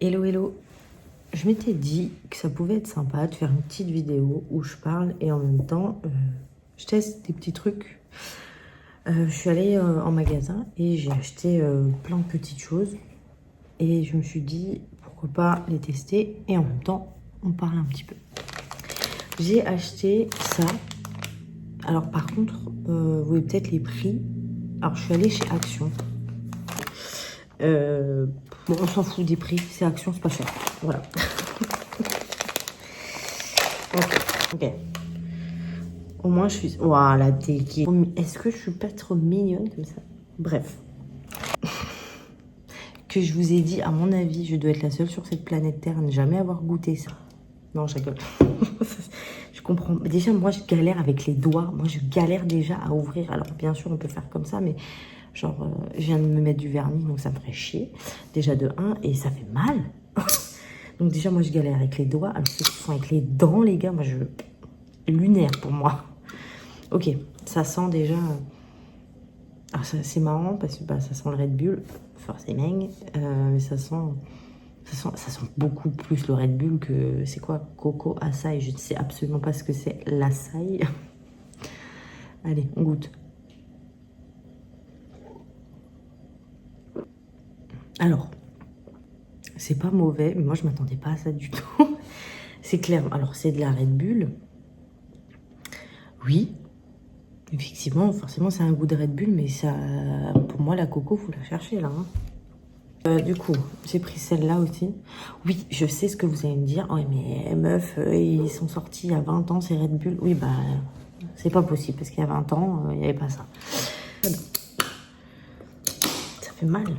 Hello hello, je m'étais dit que ça pouvait être sympa de faire une petite vidéo où je parle et en même temps je teste des petits trucs. Je suis allée en magasin et j'ai acheté plein de petites choses et je me suis dit pourquoi pas les tester et en même temps on parle un petit peu. J'ai acheté ça. Alors par contre, vous voyez peut-être les prix. Alors je suis allée chez Action. Bon, on s'en fout des prix, c'est Action, c'est pas cher. Voilà. Ok. Au moins, je suis... Waouh, la déguise. Est-ce que je suis pas trop mignonne comme ça? Bref. Que je vous ai dit, à mon avis, je dois être la seule sur cette planète Terre à ne jamais avoir goûté ça. Non, je rigole. Je comprends. Déjà, moi, je galère avec les doigts. Moi, je galère déjà à ouvrir. Alors, bien sûr, on peut faire comme ça, mais genre, je viens de me mettre du vernis, donc ça me ferait chier. Déjà de 1, et ça fait mal. Donc déjà, moi, je galère avec les doigts. Alors, ceux qui sont avec les dents, les gars, moi, je... Lunaire pour moi. Ok, ça sent déjà... Alors, c'est marrant parce que bah, ça sent le Red Bull, forcément. Mais ça sent beaucoup plus le Red Bull que... C'est quoi? Coco açaï. Je ne sais absolument pas ce que c'est l'açaï. Allez, on goûte. Alors, c'est pas mauvais, mais moi, je m'attendais pas à ça du tout. C'est clair. Alors, c'est de la Red Bull. Oui, effectivement, forcément, c'est un goût de Red Bull, mais ça, pour moi, la coco, faut la chercher, là. Du coup, j'ai pris celle-là aussi. Oui, je sais ce que vous allez me dire. Ouais, mais meuf, ils sont sortis il y a 20 ans, c'est Red Bull. Oui, bah, c'est pas possible, parce qu'il y a 20 ans, il n'y avait pas ça. Ça fait mal.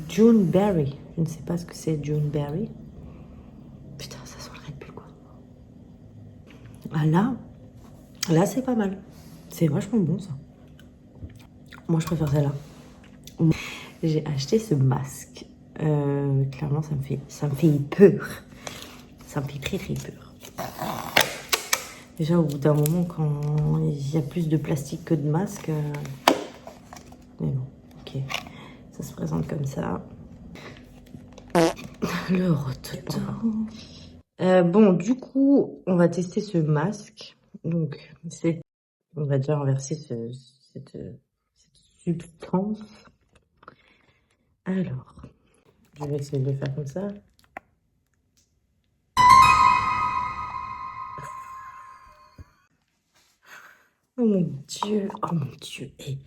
June Berry. Je ne sais pas ce que c'est, June Berry. Putain, ça sent le Red Bull, quoi. Ah là, c'est pas mal. C'est vachement bon, ça. Moi, je préfère celle-là. J'ai acheté ce masque. Clairement, ça me fait peur. Ça me fait très peur. Déjà, au bout d'un moment, quand il y a plus de plastique que de masque... Mais bon, ok. Ça se présente comme ça. Le rototo. Bon, du coup, on va tester ce masque. Donc, on va déjà renverser cette substance. Alors, je vais essayer de le faire comme ça. Oh mon Dieu, oh mon Dieu. Et,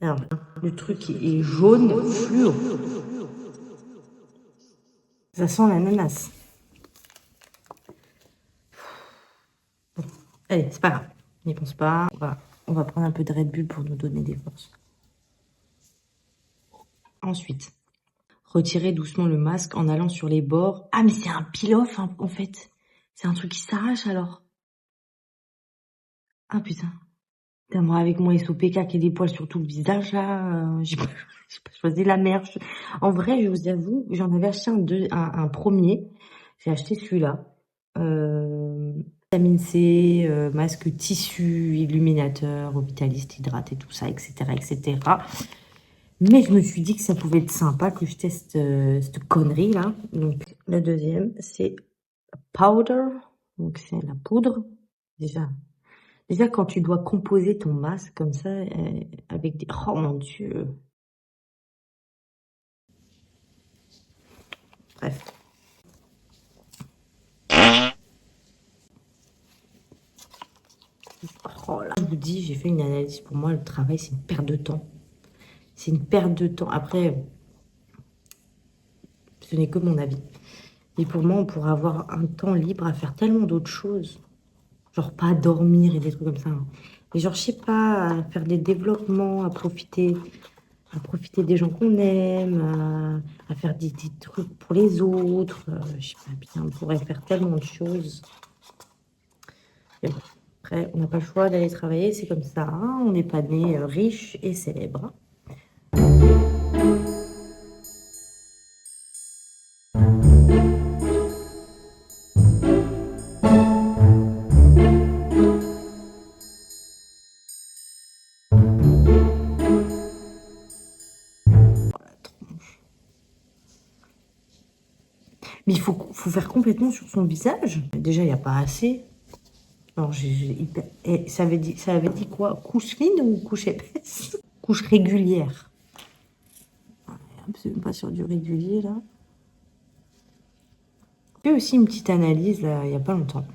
alors, le truc est jaune fluo. Ça sent l'ananas. Bon, allez, c'est pas grave. N'y pense pas. On va prendre un peu de Red Bull pour nous donner des forces. Ensuite, retirer doucement le masque en allant sur les bords. Ah, mais c'est un peel-off, hein, en fait. C'est un truc qui s'arrache, alors. Ah, putain. Putain, moi, avec mon SOPK qui a des poils sur tout le visage, là, j'ai pas choisi la merde. En vrai, je vous avoue, j'en avais acheté un premier. J'ai acheté celui-là. Vitamine C, masque tissu, illuminateur, vitaliste, hydraté, tout ça, etc., etc. Mais je me suis dit que ça pouvait être sympa que je teste cette connerie-là. Donc, le deuxième, c'est powder. Donc, c'est la poudre. Déjà, quand tu dois composer ton masque comme ça, avec des... Oh mon Dieu. Bref. Oh là. Je vous dis, j'ai fait une analyse. Pour moi, le travail, c'est une perte de temps. C'est une perte de temps. Après, ce n'est que mon avis. Et pour moi, on pourrait avoir un temps libre à faire tellement d'autres choses. Genre pas à dormir et des trucs comme ça. Hein. Mais genre, je sais pas, à faire des développements, à profiter des gens qu'on aime, à faire des trucs pour les autres. Je sais pas bien, on pourrait faire tellement de choses. Et bon, après, on n'a pas le choix d'aller travailler, c'est comme ça. Hein. On n'est pas né riche et célèbre. Mais il faut faire complètement sur son visage. Déjà, il n'y a pas assez. Alors, et ça avait dit quoi? Couche fine ou couche épaisse? Couche régulière. Absolument pas sur du régulier, là. J'ai fait aussi une petite analyse, là, il n'y a pas longtemps.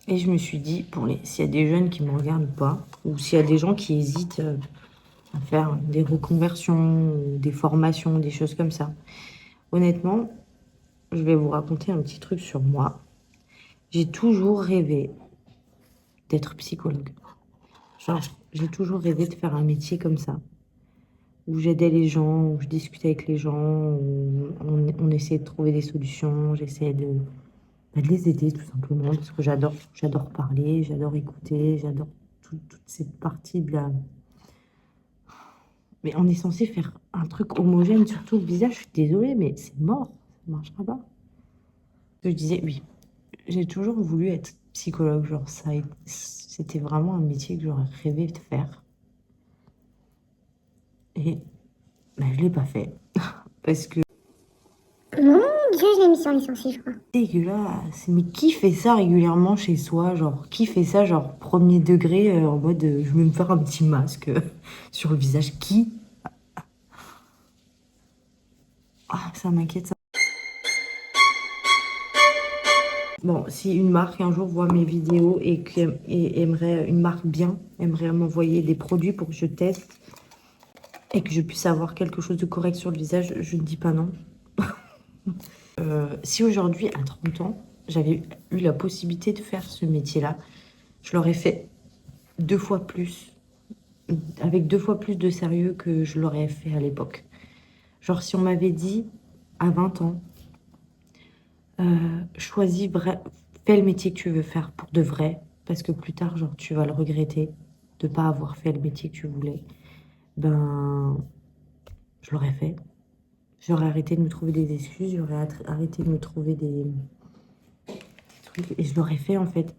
Et je me suis dit, s'il y a des jeunes qui ne me regardent pas, ou s'il y a des gens qui hésitent à faire des reconversions, ou des formations, des choses comme ça. Honnêtement, je vais vous raconter un petit truc sur moi. J'ai toujours rêvé d'être psychologue. Genre, j'ai toujours rêvé de faire un métier comme ça, où j'aidais les gens, où je discutais avec les gens, où on essayait de trouver des solutions, j'essayais de les aider tout simplement, parce que j'adore parler, j'adore écouter, j'adore toute cette partie de la... Mais on est censé faire un truc homogène sur tout le visage, je suis désolée, mais c'est mort, ça ne marchera pas. Je disais, oui, j'ai toujours voulu être psychologue, genre c'était vraiment un métier que j'aurais rêvé de faire. Et ben, je ne l'ai pas fait, parce que... Mon Dieu, je l'ai mis sur licencié, je crois. Dégueulasse. Mais qui fait ça régulièrement chez soi? Genre, qui fait ça, genre, premier degré, en mode, je vais me faire un petit masque sur le visage? Qui? Ah, ça m'inquiète, ça. Bon, si une marque un jour voit mes vidéos et aimerait, une marque bien, aimerait m'envoyer des produits pour que je teste et que je puisse avoir quelque chose de correct sur le visage, je ne dis pas non. Si aujourd'hui, à 30 ans, j'avais eu la possibilité de faire ce métier-là, je l'aurais fait 2 fois plus, avec 2 fois plus de sérieux que je l'aurais fait à l'époque. Genre, si on m'avait dit à 20 ans, fais le métier que tu veux faire pour de vrai, parce que plus tard, genre, tu vas le regretter de ne pas avoir fait le métier que tu voulais, ben, je l'aurais fait. J'aurais arrêté de me trouver des excuses, j'aurais arrêté de me trouver des trucs, et je l'aurais fait en fait.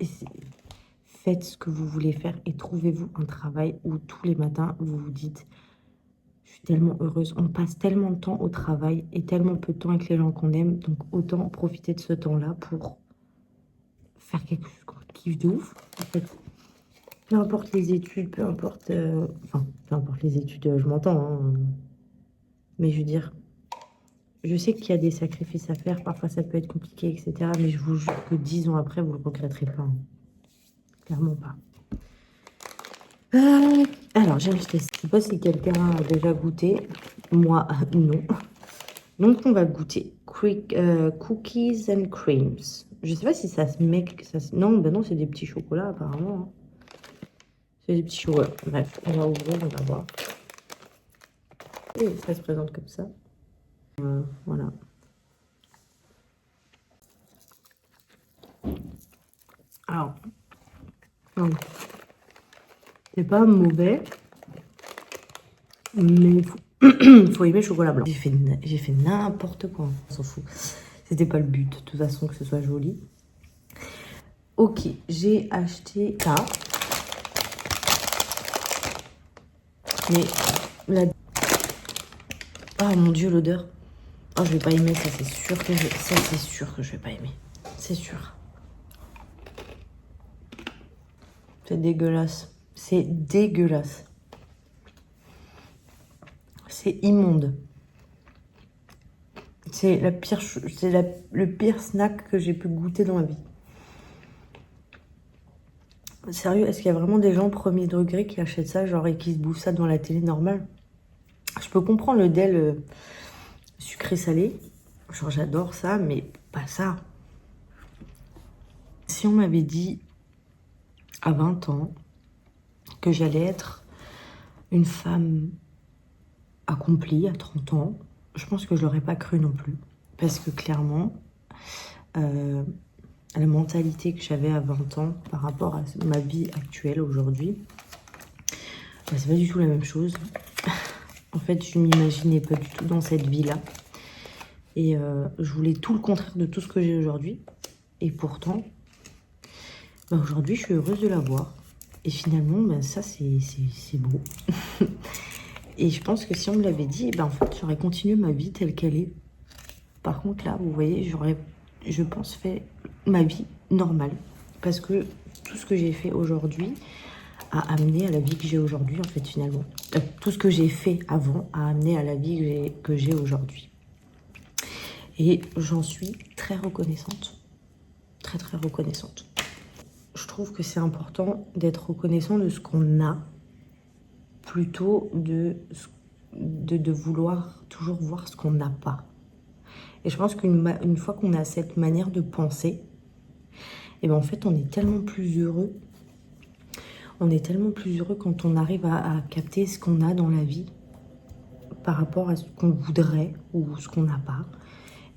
Faites ce que vous voulez faire et trouvez-vous un travail où tous les matins, vous vous dites, je suis tellement heureuse. On passe tellement de temps au travail et tellement peu de temps avec les gens qu'on aime, donc autant profiter de ce temps-là pour faire quelque chose qu'on kiffe de ouf, en fait. Peu importe les études, peu importe... Enfin, peu importe les études, je m'entends, hein. Mais je veux dire, je sais qu'il y a des sacrifices à faire, parfois ça peut être compliqué, etc. Mais je vous jure que 10 ans après, vous ne le regretterez pas, hein. Clairement pas. Alors, j'ai acheté ça. Je ne sais pas si quelqu'un a déjà goûté. Moi, non. Donc, on va goûter Cookies and Creams. Je ne sais pas si ça se met... Non, ben non, c'est des petits chocolats, apparemment, hein. C'est des petits chocolats. Bref, on va ouvrir, on va voir. Et ça se présente comme ça. Voilà. Alors, c'est pas mauvais, mais faut aimer le chocolat blanc. J'ai fait n'importe quoi, on s'en fout. C'était pas le but, de toute façon, que ce soit joli. Ok, j'ai acheté ça. Mais la... Ah mon dieu, l'odeur. Oh, je vais pas aimer, ça c'est sûr que je vais pas aimer. C'est sûr. C'est dégueulasse. C'est dégueulasse. C'est immonde. C'est le pire snack que j'ai pu goûter dans ma vie. Sérieux, est-ce qu'il y a vraiment des gens premier degré qui achètent ça, genre, et qui se bouffent ça dans la télé normale? Je peux comprendre le DEL sucré-salé. Genre, j'adore ça, mais pas ça. Si on m'avait dit à 20 ans que j'allais être une femme accomplie à 30 ans, je pense que je l'aurais pas cru non plus. Parce que clairement, la mentalité que j'avais à 20 ans par rapport à ma vie actuelle aujourd'hui, bah, c'est pas du tout la même chose. En fait, je m'imaginais pas du tout dans cette vie-là. Et je voulais tout le contraire de tout ce que j'ai aujourd'hui. Et pourtant, bah, aujourd'hui, je suis heureuse de l'avoir. Et finalement, bah, ça, c'est beau. Et je pense que si on me l'avait dit, bah, en fait, j'aurais continué ma vie telle qu'elle est. Par contre, là, vous voyez, j'aurais je pense, fait ma vie normale. Parce que tout ce que j'ai fait aujourd'hui a amené à la vie que j'ai aujourd'hui, en fait, finalement. Tout ce que j'ai fait avant a amené à la vie que j'ai aujourd'hui. Et j'en suis très reconnaissante. Très, très reconnaissante. Je trouve que c'est important d'être reconnaissant de ce qu'on a, plutôt de vouloir toujours voir ce qu'on n'a pas. Et je pense qu'une fois qu'on a cette manière de penser, et ben en fait, on est tellement plus heureux. On est tellement plus heureux quand on arrive à capter ce qu'on a dans la vie par rapport à ce qu'on voudrait ou ce qu'on n'a pas.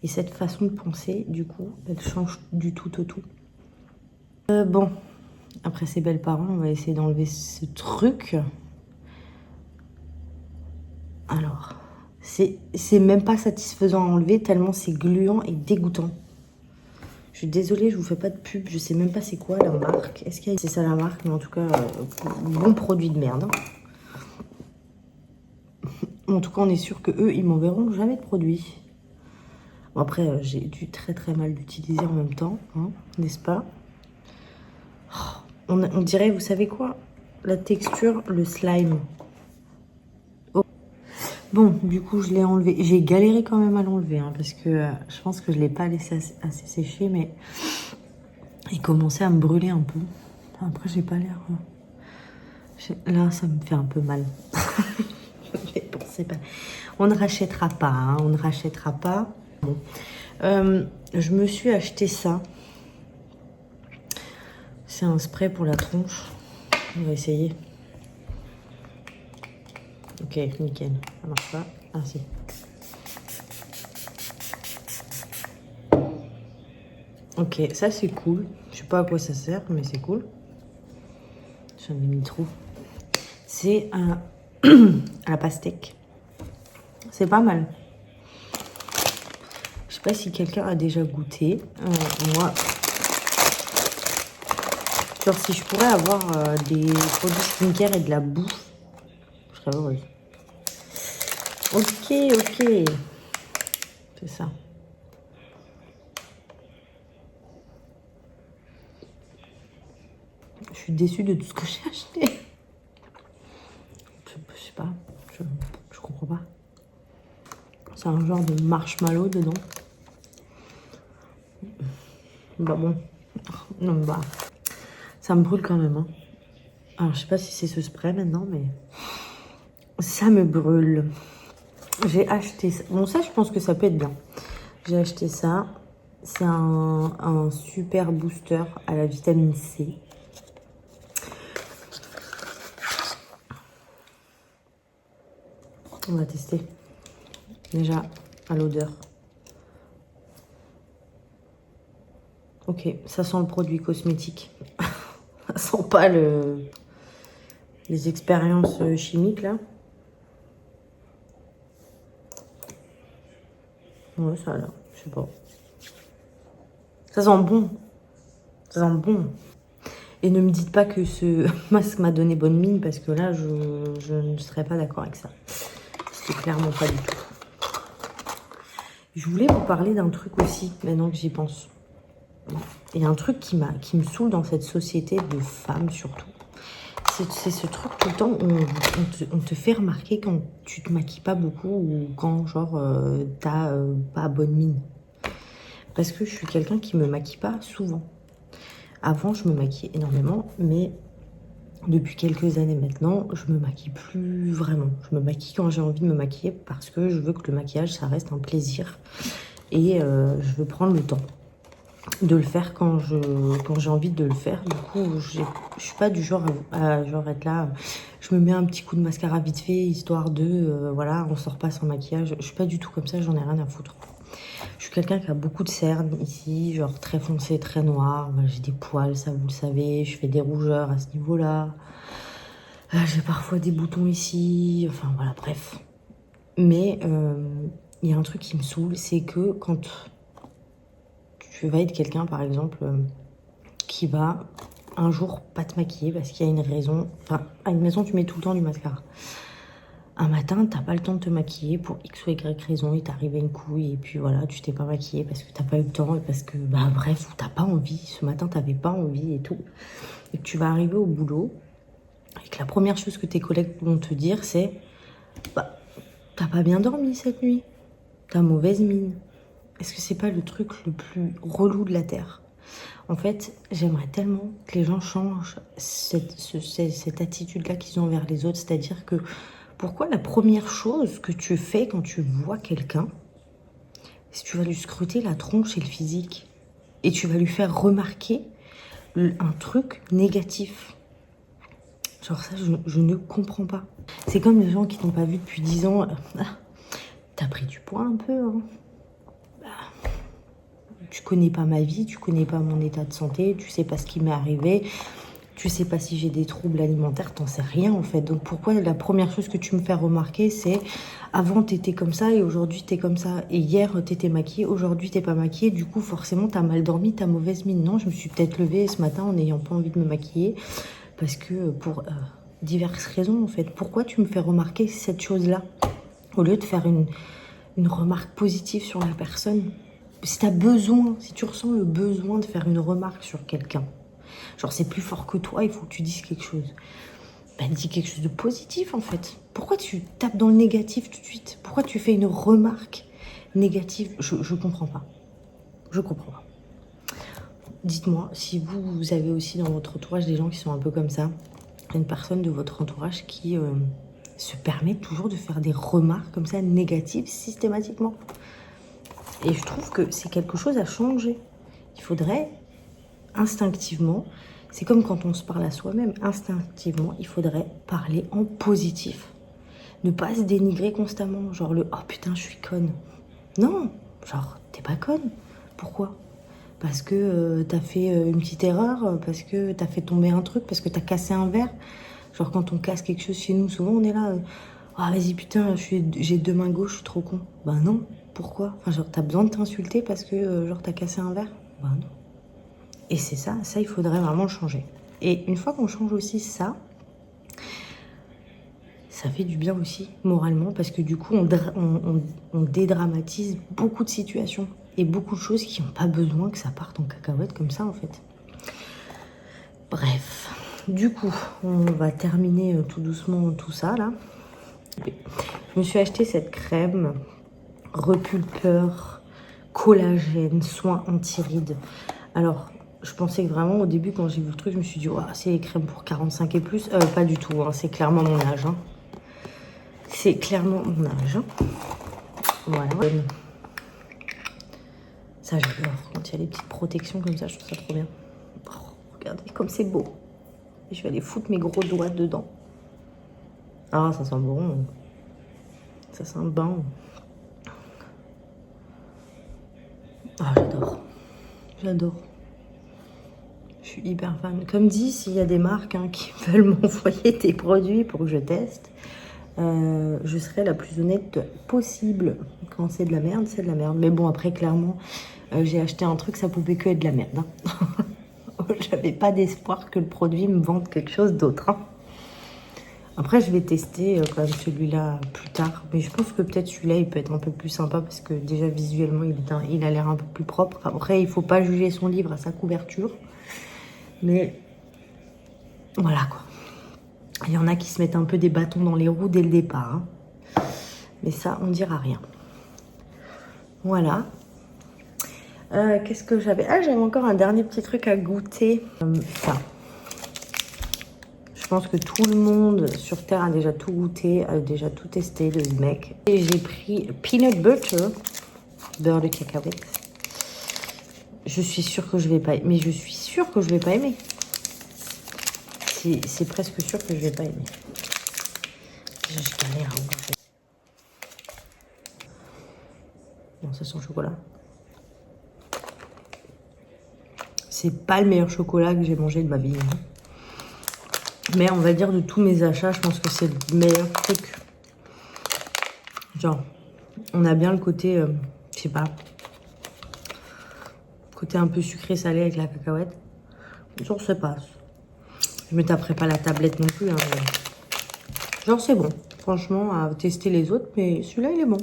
Et cette façon de penser, du coup, elle change du tout au tout. Bon, après ces belles paroles, on va essayer d'enlever ce truc. Alors, c'est même pas satisfaisant à enlever tellement c'est gluant et dégoûtant. Je suis désolée, je vous fais pas de pub, je sais même pas c'est quoi la marque. Est-ce que c'est ça la marque? Mais en tout cas, bon produit de merde. Hein. En tout cas, on est sûr que eux, ils m'enverront jamais de produit. Bon, après, j'ai dû très très mal l'utiliser en même temps, hein, n'est-ce pas? On dirait, vous savez quoi? La texture, le slime. Oh. Bon, du coup, je l'ai enlevé. J'ai galéré quand même à l'enlever, hein, parce que je pense que je l'ai pas laissé assez sécher, mais il commençait à me brûler un peu. Après, j'ai pas l'air... Là, ça me fait un peu mal. Mais bon, c'est pas... On ne rachètera pas, hein, on ne rachètera pas. Bon. Je me suis acheté ça. C'est un spray pour la tronche. On va essayer. Ok, nickel. Ça marche pas. Ah si. Ok, ça c'est cool. Je sais pas à quoi ça sert, mais c'est cool. J'en ai mis trop. C'est à la pastèque. C'est pas mal. Je sais pas si quelqu'un a déjà goûté. Moi, genre si je pourrais avoir des produits skincare et de la bouffe, je serais heureuse. Ok. C'est ça. Je suis déçue de tout ce que j'ai acheté. Je sais pas. Je comprends pas. C'est un genre de marshmallow dedans. Bah bon. Non, bah. Ça me brûle quand même. Hein. Alors, je sais pas si c'est ce spray maintenant, mais... Ça me brûle. J'ai acheté ça. Bon, ça, je pense que ça peut être bien. J'ai acheté ça. C'est un super booster à la vitamine C. On va tester. Déjà, à l'odeur. Ok, ça sent le produit cosmétique. Ça sent pas les expériences chimiques, là. Ouais, ça a l'air, je sais pas. Ça sent bon. Ça sent bon. Et ne me dites pas que ce masque m'a donné bonne mine, parce que là, je ne serais pas d'accord avec ça. C'est clairement pas du tout. Je voulais vous parler d'un truc aussi, maintenant que j'y pense. Il y a un truc qui me saoule dans cette société de femmes, surtout. C'est ce truc tout le temps où on te fait remarquer quand tu te maquilles pas beaucoup ou quand, genre, t'as pas bonne mine. Parce que je suis quelqu'un qui me maquille pas souvent. Avant, je me maquillais énormément, mais depuis quelques années maintenant, je me maquille plus vraiment. Je me maquille quand j'ai envie de me maquiller parce que je veux que le maquillage, ça reste un plaisir. Et je veux prendre le temps de le faire quand j'ai envie de le faire. Du coup, je suis pas du genre à genre être là, je me mets un petit coup de mascara vite fait, histoire de, voilà, on sort pas sans maquillage. Je suis pas du tout comme ça, j'en ai rien à foutre. Je suis quelqu'un qui a beaucoup de cernes ici, genre très foncé, très noir. J'ai des poils, ça vous le savez. Je fais des rougeurs à ce niveau-là. J'ai parfois des boutons ici. Enfin voilà, bref. Mais il y a un truc qui me saoule, c'est que quand tu vas être quelqu'un, par exemple, qui va un jour pas te maquiller parce qu'il y a une raison. Enfin, à une maison, tu mets tout le temps du mascara. un matin, t'as pas le temps de te maquiller pour X ou Y raison, il t'est arrivé une couille et puis voilà, tu t'es pas maquillée parce que t'as pas eu le temps et parce que, bah bref, t'as pas envie. Ce matin, t'avais pas envie et tout. Et que tu vas arriver au boulot et que la première chose que tes collègues vont te dire, c'est bah, t'as pas bien dormi cette nuit, t'as mauvaise mine. Est-ce que c'est pas le truc le plus relou de la Terre? En fait, j'aimerais tellement que les gens changent cette attitude-là qu'ils ont envers les autres. C'est-à-dire que pourquoi la première chose que tu fais quand tu vois quelqu'un, c'est que tu vas lui scruter la tronche et le physique. Et tu vas lui faire remarquer un truc négatif. Genre ça, je ne comprends pas. C'est comme les gens qui t'ont pas vu depuis 10 ans. Ah, t'as pris du poids un peu, hein. Tu connais pas ma vie, tu connais pas mon état de santé, tu sais pas ce qui m'est arrivé, tu sais pas si j'ai des troubles alimentaires, t'en sais rien en fait. Donc pourquoi la première chose que tu me fais remarquer, c'est avant t'étais comme ça et aujourd'hui t'es comme ça. Et hier t'étais maquillée, aujourd'hui t'es pas maquillée, du coup forcément t'as mal dormi, t'as mauvaise mine. Non, je me suis peut-être levée ce matin en n'ayant pas envie de me maquiller parce que pour diverses raisons en fait. Pourquoi tu me fais remarquer cette chose-là au lieu de faire une remarque positive sur la personne? Si tu as besoin, si tu ressens le besoin de faire une remarque sur quelqu'un, genre c'est plus fort que toi, il faut que tu dises quelque chose. Ben dis quelque chose de positif en fait. Pourquoi tu tapes dans le négatif tout de suite? Pourquoi tu fais une remarque négative? Je comprends pas. Je comprends pas. Dites-moi si vous avez aussi dans votre entourage des gens qui sont un peu comme ça, une personne de votre entourage qui se permet toujours de faire des remarques comme ça négatives systématiquement. Et je trouve que c'est quelque chose à changer. Il faudrait instinctivement, c'est comme quand on se parle à soi-même, instinctivement, il faudrait parler en positif. Ne pas se dénigrer constamment, genre le « oh putain, je suis conne ». Non, genre t'es pas conne. Pourquoi? Parce que t'as fait une petite erreur, parce que t'as fait tomber un truc, parce que t'as cassé un verre. Genre quand on casse quelque chose chez nous, souvent on est là « ah vas-y putain, j'ai deux mains gauches, je suis trop con ». Ben non. Pourquoi? Enfin, genre, t'as besoin de t'insulter parce que, genre, t'as cassé un verre? Bah non. Et c'est ça, il faudrait vraiment le changer. Et une fois qu'on change aussi ça, ça fait du bien aussi, moralement, parce que du coup, on dédramatise beaucoup de situations et beaucoup de choses qui n'ont pas besoin que ça parte en cacahuète comme ça, en fait. Bref. Du coup, on va terminer tout doucement tout ça, là. Je me suis acheté cette crème repulpeur, collagène, soin anti-rides. Alors, je pensais que vraiment au début quand j'ai vu le truc, je me suis dit, oh, c'est les crèmes pour 45 et plus. Pas du tout, hein, c'est clairement mon âge. Hein. C'est clairement mon âge. Hein. Voilà. Ça, j'adore. Quand il y a les petites protections comme ça, je trouve ça trop bien. Oh, regardez comme c'est beau. Et je vais aller foutre mes gros doigts dedans. Ah, ça sent bon. Ça sent bon. Ah, j'adore. J'adore. Je suis hyper fan. Comme dit, s'il y a des marques qui veulent m'envoyer des produits pour que je teste, je serai la plus honnête possible. Quand c'est de la merde, c'est de la merde. Mais bon, après, clairement, j'ai acheté un truc, ça pouvait que être de la merde. Hein. J'avais pas d'espoir que le produit me vende quelque chose d'autre. Hein. Après, je vais tester quand même celui-là plus tard. Mais je pense que peut-être celui-là, il peut être un peu plus sympa parce que déjà, visuellement, il a l'air un peu plus propre. Après, il faut pas juger son livre à sa couverture. Mais voilà, quoi. Il y en a qui se mettent un peu des bâtons dans les roues dès le départ. Hein. Mais ça, on dira rien. Voilà. Qu'est-ce que j'avais? Ah, j'avais encore un dernier petit truc à goûter. Ça. Je pense que tout le monde sur Terre a déjà tout goûté, a déjà tout testé, le mec. Et j'ai pris peanut butter, beurre de cacahuète. Je suis sûre que je vais pas aimer. Mais je suis sûre que je vais pas aimer. C'est presque sûr que je vais pas aimer. Je galère à ouvrir. Non, ça sent le chocolat. C'est pas le meilleur chocolat que j'ai mangé de ma vie. Hein. Mais on va dire de tous mes achats, je pense que c'est le meilleur truc. Genre, on a bien le côté, je sais pas, côté un peu sucré-salé avec la cacahuète. Genre, ça passe. Je me taperai pas la tablette non plus. Hein, mais... Genre, c'est bon. franchement, à tester les autres, mais celui-là, il est bon.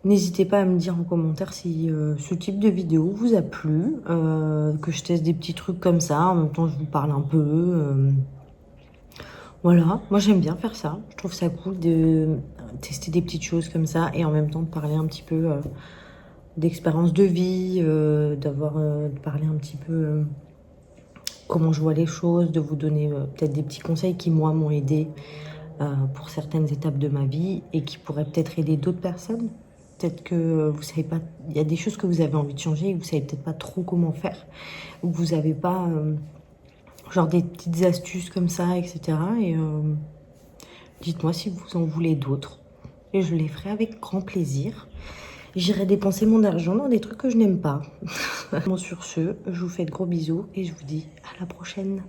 N'hésitez pas à me dire en commentaire si ce type de vidéo vous a plu, que je teste des petits trucs comme ça, en même temps je vous parle un peu. Voilà, moi j'aime bien faire ça. Je trouve ça cool de tester des petites choses comme ça et en même temps de parler un petit peu d'expérience de vie, de parler un petit peu comment je vois les choses, de vous donner peut-être des petits conseils qui moi m'ont aidé pour certaines étapes de ma vie et qui pourraient peut-être aider d'autres personnes. Peut-être que vous savez pas, il y a des choses que vous avez envie de changer et que vous savez peut-être pas trop comment faire, ou que vous avez pas genre des petites astuces comme ça, etc. Et dites-moi si vous en voulez d'autres. Et je les ferai avec grand plaisir. J'irai dépenser mon argent dans des trucs que je n'aime pas. Bon, sur ce, je vous fais de gros bisous et je vous dis à la prochaine.